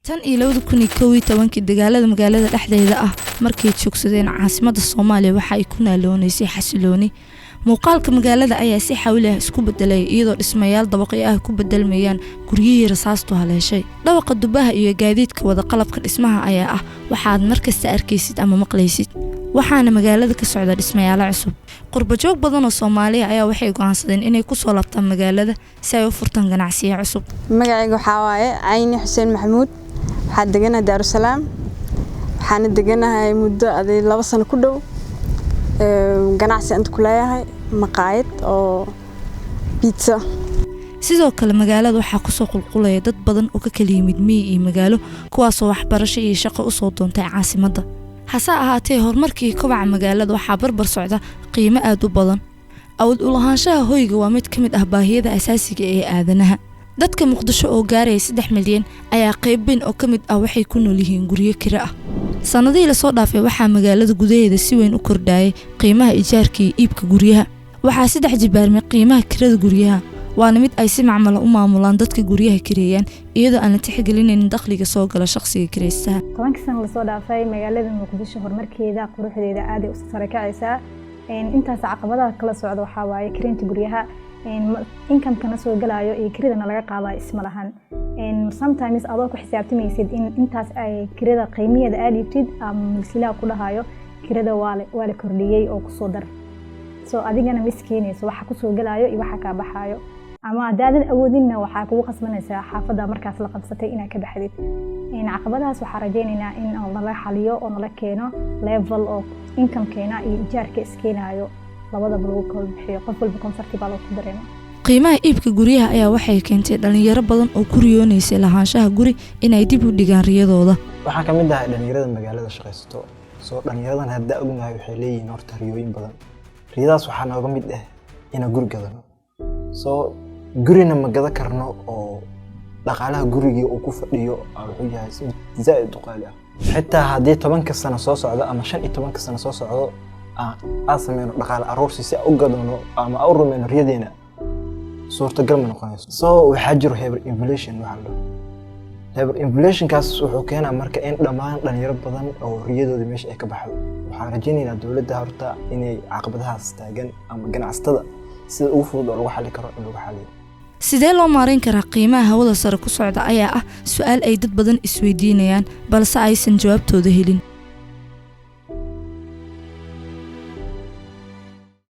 tan iyo 2011 dagaalada magaalada dhexdeeda ah markay joogsadeen caasimadda Soomaaliya waxa ay ku naaloonaysay xasilooni muuqaalka magaalada ayaa si xawli ah isku bedelay iyadoo dhismayaal dabaqyo ah ku bedelmayaan guryihii rasaastu haleeshay dhawaqa dubaha iyo gaadiidka wada qalabka dhismaha ayaa ah waxaad markasta arkaysid ama maqlaysid waxaana magaalada ka socda dhismayaal cusub qurba joog badan oo Soomaaliya ayaa waxay go'aansadeen inay ku soo laabtaan magaalada si ay u furtaan ganacsiyo cusub magacaygu waxa waaye Ayni Xuseen Maxamuud waxaan deganahay Daarusalaam waxaan deganahay muddo 2 sano ku dhow ganacsi inta ku leeyahay maqaayad oo pizza sidoo kale magaalada waxa ku soo qulqulaya dad badan oo ka kala yimid miyi iyo magaalo kuwaas oo waxbarasho iyo shaqo u soo doontay caasimadda hasa ahaatee horumarkii kobaca magaalada waxa barbar socda qiimo aad u badan awood u lahaanshaha hoyga waa mid kamid ah baahiyada asaasiga ee aadanaha dadka Muqdisho oo gaaray 3 milyan ayaa qaybin oo kamid ah waxay ku nool yihiin guryo kira ah sanadihii la soo dhaafay waxa magaalada gudaheeda si weyn u kordhayay qiimaha ijaarka iyo iibka guryaha waxa 3 jibaarmay qiimaha kirada guryaha waana mid ay si macmal u maamulaan dadka guryaha kireeyaan iyadoo aan tixgelinayn dakhliga soo gala shakhsiga kireysta 10 sano la soo dhaafay magaalada Muqdisho horumarkeeda quruxdeeda aad ay u sarakacaysaa intaas caqabadaha kala socda waxa waaye kireynta guryaha income kana soo galaayo iyo kiradana laga qaadaa isma lahan sometimes adoo ku xisaabtamaysid in intaas ay kirada qiimaheeda aad ibtid ama milkiilaha ku dhahayo kirada waa la kordhiyay oo ku soo dar soo adigana miskiinayso waxa ku soo galaayo iyo waxa ka baxayo ama hadaadan awoodinna waxa kugu qasbanaysaa xaafada markaas la qabsatay inaad ka baxdid caqabadahaas waxa rajaynaynaa in la xaliyo oo la keeno level of income keena iyo ijaarka iskeenayo labadaba lagu kala bixiyo qof walba comfortable oo ku dareemo qiimaha iibka guryaha ayaa waxay keentay dhalinyaro badan oo ku riyoonaysay lahaanshaha guri inay dib u dhigaan riyadooda waxaan ka mid ahay dhalinyarada magaalada shaqaysto soo dhalinyaradan hadda ognahay waxay leeyihiin horta riyooyin badan riyadaas waxaa nooga mid ah in guri gadano soo gurina ma gada karno oo dhaqaalaha guriga uu ku fadhiyo wuxuu yahay zaid u qaali ah xitaa haddii 10 sano soo socdo ama 15 sano soo socdo asameyno dhaqaale aroorsi si u gadano ama u rumayno riyadeena suurtagal ma noqonayso soo waxa jiro hyperinflation waxa la hyperinflation kaas wuxuu keenaa marka in dhamaan dhalinyaro badan oo riyadooda meesha ay ka baxdo waxaan rajaynaynaa dawladda horta inay caqabadahaas taagan ama ganacsatada sida ugu fudud oo lagu xalin karo in lagu xaliyo sidee loo maareyn karaa qiimaha hawada sare ku socda ayaa ah su'aal ay dad badan isweydiinayaan balse aysan jawaabtooda helin